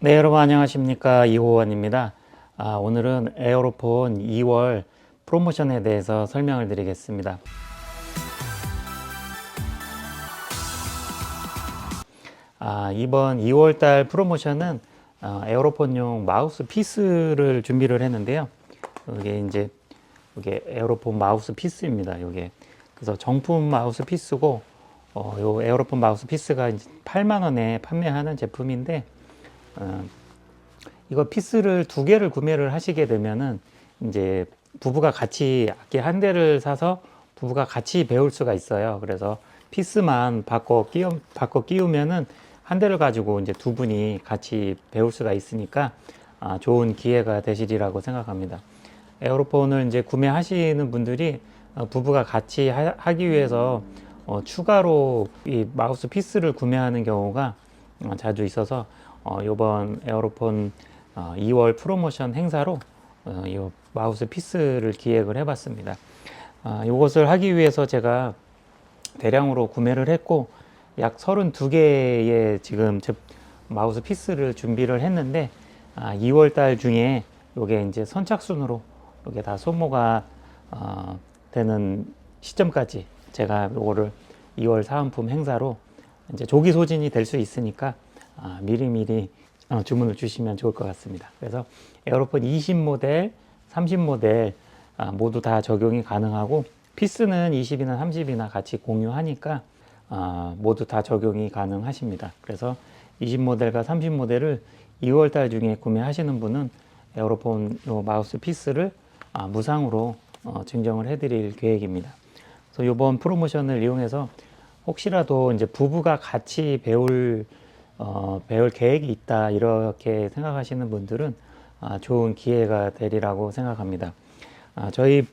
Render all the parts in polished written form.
네, 여러분 안녕하십니까? 이호원입니다. 오늘은 에어로폰 2월 프로모션에 대해서 설명을 드리겠습니다. 이번 2월 달 프로모션은 에어로폰용 마우스 피스를 준비를 했는데요. 이게 에어로폰 마우스 피스입니다. 이게 그래서 정품 마우스 피스고, 요 에어로폰 마우스 피스가 이제 8만 원에 판매하는 제품인데, 이거 피스를 두 개를 구매를 하시게 되면은 이제 부부가 같이 악기 한 대를 사서 부부가 같이 배울 수가 있어요. 그래서 피스만 바꿔 끼우면은 한 대를 가지고 이제 두 분이 같이 배울 수가 있으니까 좋은 기회가 되시리라고 생각합니다. 에어로폰을 이제 구매하시는 분들이 부부가 같이 하기 위해서 추가로 이 마우스 피스를 구매하는 경우가 자주 있어서 이번 에어로폰 2월 프로모션 행사로 이 마우스 피스를 기획을 해봤습니다. 이것을 하기 위해서 제가 대량으로 구매를 했고 약 32개의 지금 마우스 피스를 준비를 했는데 2월 달 중에 이게 이제 선착순으로 이게 다 소모가 되는 시점까지 제가 요거를 2월 사은품 행사로 이제 조기 소진이 될 수 있으니까 미리미리 주문을 주시면 좋을 것 같습니다. 그래서 에어로폰 20 모델, 30 모델 모두 다 적용이 가능하고 피스는 20이나 30이나 같이 공유하니까 모두 다 적용이 가능하십니다. 그래서 20 모델과 30 모델을 2월 달 중에 구매하시는 분은 에어로폰 요 마우스 피스를 무상으로 증정을 해드릴 계획입니다. 그래서 이번 프로모션을 이용해서 혹시라도 이제 부부가 같이 배울 계획이 있다 이렇게 생각하시는 분들은 좋은 기회가 되리라고 생각합니다. 저희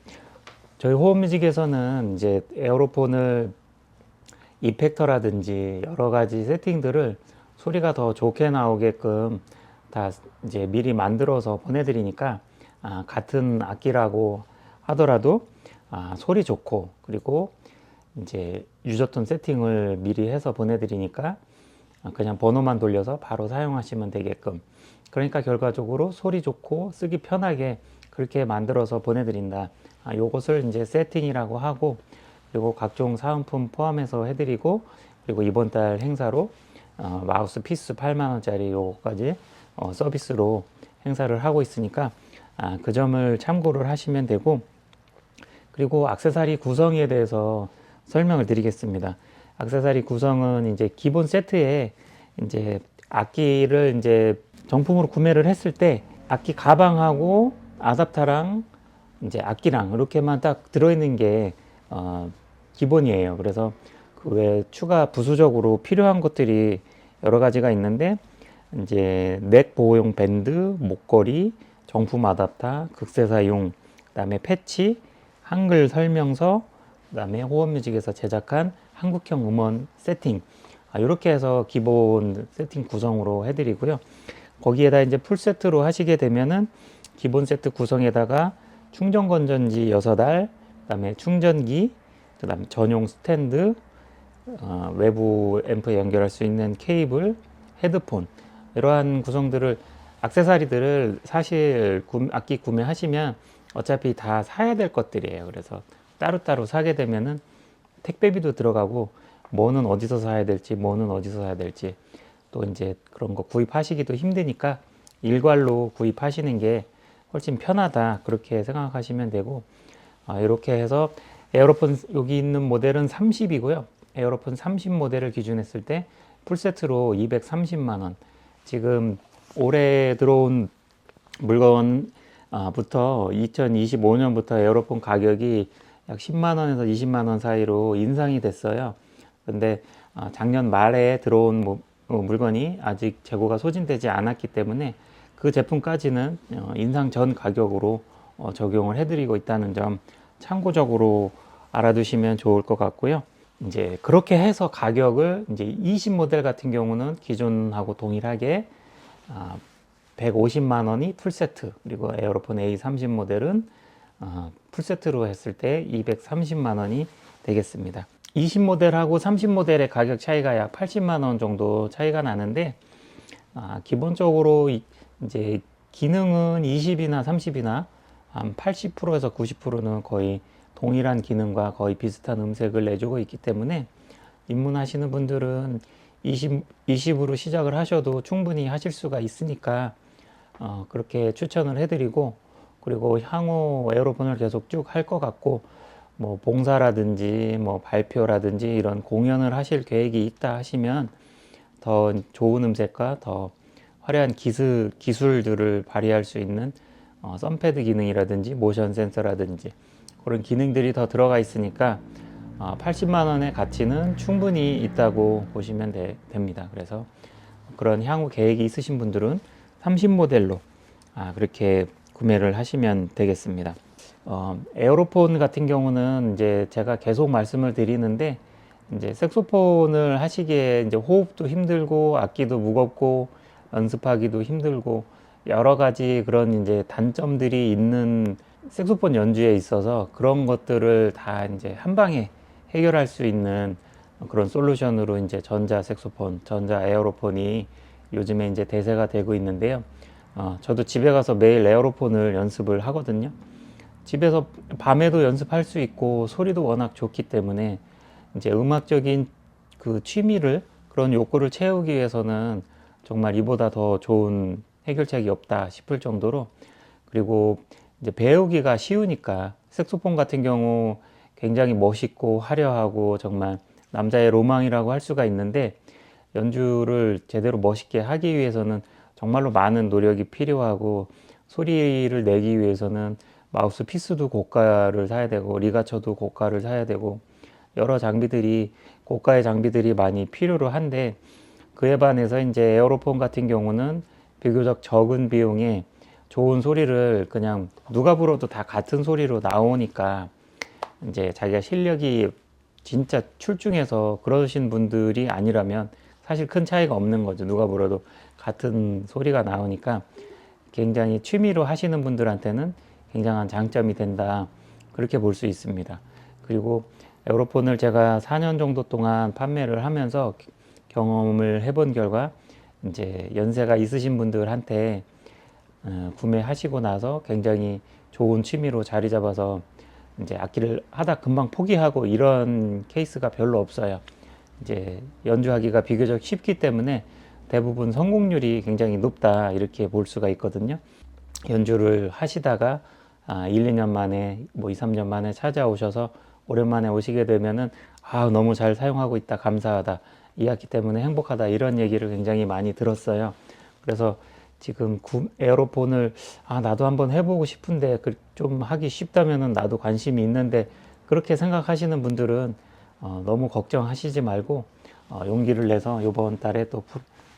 호흡뮤직에서는 이제 에어로폰을 이펙터라든지 여러 가지 세팅들을 소리가 더 좋게 나오게끔 다 이제 미리 만들어서 보내드리니까 같은 악기라고 하더라도 소리 좋고, 그리고 이제 유저톤 세팅을 미리 해서 보내드리니까 그냥 번호만 돌려서 바로 사용하시면 되게끔, 그러니까 결과적으로 소리 좋고 쓰기 편하게 그렇게 만들어서 보내드린다. 요것을 이제 세팅이라고 하고, 그리고 각종 사은품 포함해서 해드리고, 그리고 이번 달 행사로 마우스 피스 8만 원짜리 요거까지 서비스로 행사를 하고 있으니까 그 점을 참고를 하시면 되고, 그리고 액세서리 구성에 대해서 설명을 드리겠습니다. 액세서리 구성은 이제 기본 세트에 이제 악기를 이제 정품으로 구매를 했을 때 악기 가방하고 아답터랑 이제 악기랑 이렇게만 딱 들어있는 게 기본이에요. 그래서 그 외 추가 부수적으로 필요한 것들이 여러 가지가 있는데, 이제 넥 보호용 밴드, 목걸이, 정품 아답터, 극세사용, 그다음에 패치, 한글 설명서, 그다음에 호흡뮤직에서 제작한 한국형 음원 세팅, 이렇게 해서 기본 세팅 구성으로 해드리고요. 거기에다 이제 풀 세트로 하시게 되면은 기본 세트 구성에다가 충전 건전지 6알, 그다음에 충전기, 그다음에 전용 스탠드, 외부 앰프에 연결할 수 있는 케이블, 헤드폰, 이러한 구성들을 액세서리들을 사실 악기 구매하시면 어차피 다 사야 될 것들이에요. 그래서 따로따로 사게 되면은 택배비도 들어가고, 뭐는 어디서 사야 될지, 뭐는 어디서 사야 될지, 또 이제 그런 거 구입하시기도 힘드니까 일괄로 구입하시는 게 훨씬 편하다, 그렇게 생각하시면 되고, 이렇게 해서 에어로폰 여기 있는 모델은 30이고요. 에어로폰 30 모델을 기준했을 때 풀세트로 230만 원. 지금 올해 들어온 물건 부터 2025년부터 에어로폰 가격이 약 10만 원에서 20만 원 사이로 인상이 됐어요. 근데 작년 말에 들어온 물건이 아직 재고가 소진되지 않았기 때문에 그 제품까지는 인상 전 가격으로 적용을 해드리고 있다는 점 참고적으로 알아두시면 좋을 것 같고요. 이제 그렇게 해서 가격을 이제 20 모델 같은 경우는 기존하고 동일하게 150만 원이 풀세트, 그리고 에어로폰 A30 모델은 풀세트로 했을 때 230만 원이 되겠습니다. 20 모델하고 30 모델의 가격 차이가 약 80만 원 정도 차이가 나는데, 기본적으로 이제 기능은 20이나 30이나 한 80%에서 90%는 거의 동일한 기능과 거의 비슷한 음색을 내주고 있기 때문에 입문하시는 분들은 20으로 시작을 하셔도 충분히 하실 수가 있으니까 그렇게 추천을 해드리고, 그리고 향후 에어로폰을 계속 쭉 할 것 같고, 뭐 봉사라든지 뭐 발표라든지 이런 공연을 하실 계획이 있다 하시면 더 좋은 음색과 더 화려한 기술들을 발휘할 수 있는 썬패드 기능이라든지 모션 센서라든지 그런 기능들이 더 들어가 있으니까 80만 원의 가치는 충분히 있다고 보시면 됩니다. 그래서 그런 향후 계획이 있으신 분들은 30 모델로 그렇게 구매를 하시면 되겠습니다. 에어로폰 같은 경우는 이제 제가 계속 말씀을 드리는데, 이제 색소폰을 하시기에 이제 호흡도 힘들고 악기도 무겁고 연습하기도 힘들고 여러 가지 그런 이제 단점들이 있는 색소폰 연주에 있어서 그런 것들을 다 이제 한 방에 해결할 수 있는 그런 솔루션으로 이제 전자 색소폰, 전자 에어로폰이 요즘에 이제 대세가 되고 있는데요. 저도 집에 가서 매일 에어로폰을 연습을 하거든요. 집에서 밤에도 연습할 수 있고 소리도 워낙 좋기 때문에 이제 음악적인 그 취미를, 그런 욕구를 채우기 위해서는 정말 이보다 더 좋은 해결책이 없다 싶을 정도로, 그리고 이제 배우기가 쉬우니까 색소폰 같은 경우 굉장히 멋있고 화려하고 정말 남자의 로망이라고 할 수가 있는데, 연주를 제대로 멋있게 하기 위해서는 정말로 많은 노력이 필요하고, 소리를 내기 위해서는 마우스 피스도 고가를 사야 되고 리가쳐도 고가를 사야 되고 여러 장비들이, 고가의 장비들이 많이 필요로 한데, 그에 반해서 이제 에어로폰 같은 경우는 비교적 적은 비용에 좋은 소리를 그냥 누가 불어도 다 같은 소리로 나오니까, 이제 자기가 실력이 진짜 출중해서 그러신 분들이 아니라면 사실 큰 차이가 없는 거죠. 누가 불어도 같은 소리가 나오니까 굉장히 취미로 하시는 분들한테는 굉장한 장점이 된다, 그렇게 볼 수 있습니다. 그리고 에어로폰을 제가 4년 정도 동안 판매를 하면서 경험을 해본 결과, 이제 연세가 있으신 분들한테 구매하시고 나서 굉장히 좋은 취미로 자리 잡아서 이제 악기를 하다 금방 포기하고 이런 케이스가 별로 없어요. 이제 연주하기가 비교적 쉽기 때문에 대부분 성공률이 굉장히 높다, 이렇게 볼 수가 있거든요. 연주를 하시다가 1, 2년 만에 뭐 2, 3년 만에 찾아오셔서 오랜만에 오시게 되면은 너무 잘 사용하고 있다, 감사하다, 이 악기 때문에 행복하다, 이런 얘기를 굉장히 많이 들었어요. 그래서 지금 에어로폰을 나도 한번 해보고 싶은데 좀 하기 쉽다면은 나도 관심이 있는데, 그렇게 생각하시는 분들은 너무 걱정하시지 말고 용기를 내서 이번 달에 또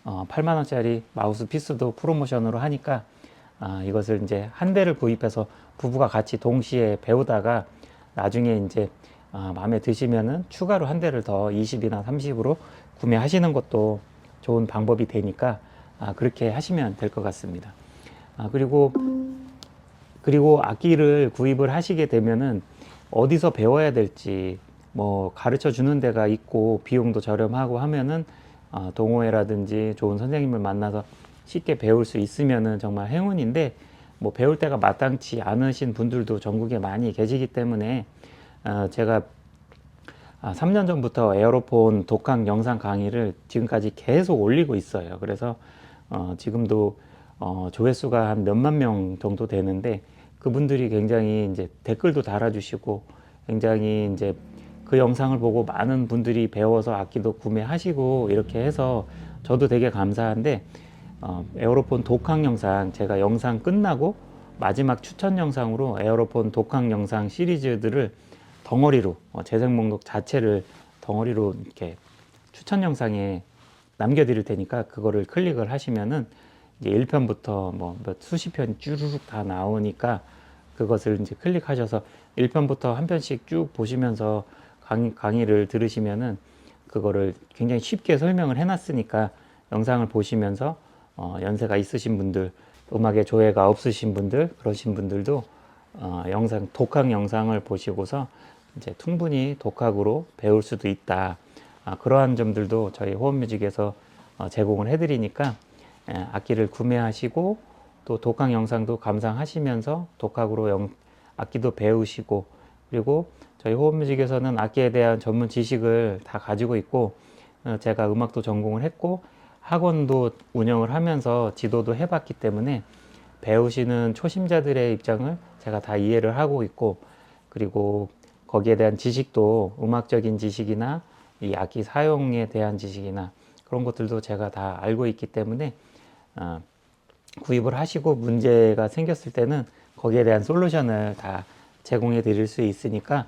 8만 원짜리 마우스 피스도 프로모션으로 하니까 이것을 이제 한 대를 구입해서 부부가 같이 동시에 배우다가 나중에 이제 마음에 드시면은 추가로 한 대를 더 20이나 30으로 구매하시는 것도 좋은 방법이 되니까 그렇게 하시면 될 것 같습니다. 그리고 악기를 구입을 하시게 되면은 어디서 배워야 될지, 뭐 가르쳐 주는 데가 있고 비용도 저렴하고 하면은 동호회라든지 좋은 선생님을 만나서 쉽게 배울 수 있으면은 정말 행운인데, 뭐 배울 때가 마땅치 않으신 분들도 전국에 많이 계시기 때문에 제가 3년 전부터 에어로폰 독학 영상 강의를 지금까지 계속 올리고 있어요. 그래서 지금도 조회수가 한 몇만 명 정도 되는데, 그분들이 굉장히 이제 댓글도 달아주시고 굉장히 이제 그 영상을 보고 많은 분들이 배워서 악기도 구매하시고 이렇게 해서 저도 되게 감사한데, 에어로폰 독학 영상, 제가 영상 끝나고 마지막 추천 영상으로 에어로폰 독학 영상 시리즈들을 덩어리로 재생 목록 자체를 덩어리로 이렇게 추천 영상에 남겨드릴 테니까, 그거를 클릭을 하시면은 이제 1편부터 뭐 수십 편이 쭈루룩 다 나오니까 그것을 이제 클릭하셔서 1편부터 한 편씩 쭉 보시면서 강의를 들으시면은 그거를 굉장히 쉽게 설명을 해놨으니까 영상을 보시면서 연세가 있으신 분들, 음악에 조예가 없으신 분들, 그러신 분들도 독학 영상을 보시고서 이제 충분히 독학으로 배울 수도 있다. 그러한 점들도 저희 호흡뮤직에서 제공을 해드리니까 악기를 구매하시고 또 독학 영상도 감상하시면서 독학으로 악기도 배우시고, 그리고 저희 호흡뮤직에서는 악기에 대한 전문 지식을 다 가지고 있고, 제가 음악도 전공을 했고 학원도 운영을 하면서 지도도 해봤기 때문에 배우시는 초심자들의 입장을 제가 다 이해를 하고 있고, 그리고 거기에 대한 지식도 음악적인 지식이나 이 악기 사용에 대한 지식이나 그런 것들도 제가 다 알고 있기 때문에 구입을 하시고 문제가 생겼을 때는 거기에 대한 솔루션을 다 제공해 드릴 수 있으니까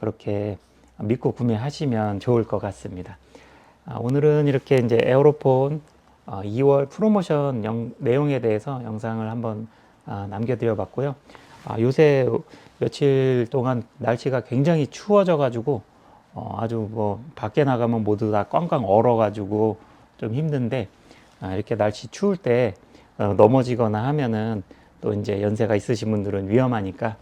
그렇게 믿고 구매하시면 좋을 것 같습니다. 오늘은 이렇게 이제 에어로폰 2월 프로모션 내용에 대해서 영상을 한번 남겨드려 봤고요. 요새 며칠 동안 날씨가 굉장히 추워져 가지고 아주 뭐 밖에 나가면 모두 다 꽝꽝 얼어 가지고 좀 힘든데, 이렇게 날씨 추울 때 넘어지거나 하면은 또 이제 연세가 있으신 분들은 위험하니까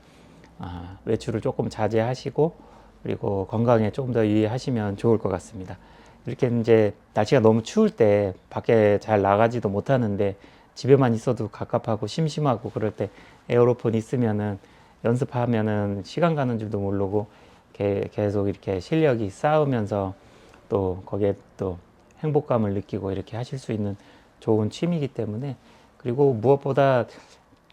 외출을 조금 자제하시고, 그리고 건강에 조금 더 유의하시면 좋을 것 같습니다. 이렇게 이제 날씨가 너무 추울 때 밖에 잘 나가지도 못하는데 집에만 있어도 갑갑하고 심심하고 그럴 때 에어로폰 있으면은 연습하면은 시간 가는 줄도 모르고 계속 이렇게 실력이 쌓으면서 또 거기에 또 행복감을 느끼고 이렇게 하실 수 있는 좋은 취미이기 때문에, 그리고 무엇보다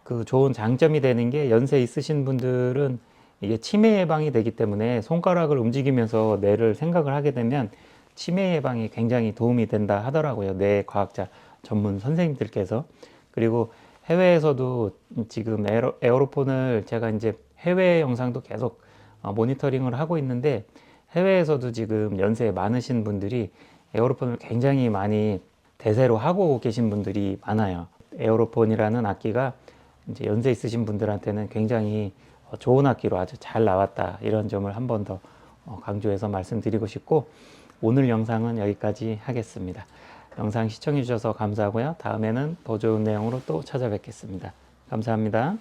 그 좋은 장점이 되는 게 연세 있으신 분들은 이게 치매 예방이 되기 때문에 손가락을 움직이면서 뇌를 생각을 하게 되면 치매 예방에 굉장히 도움이 된다 하더라고요. 뇌 과학자 전문 선생님들께서. 그리고 해외에서도 지금 에어로폰을 제가 이제 해외 영상도 계속 모니터링을 하고 있는데, 해외에서도 지금 연세 많으신 분들이 에어로폰을 굉장히 많이 대세로 하고 계신 분들이 많아요. 에어로폰이라는 악기가 이제 연세 있으신 분들한테는 굉장히 좋은 악기로 아주 잘 나왔다, 이런 점을 한 번 더 강조해서 말씀드리고 싶고, 오늘 영상은 여기까지 하겠습니다. 영상 시청해 주셔서 감사하고요. 다음에는 더 좋은 내용으로 또 찾아뵙겠습니다. 감사합니다.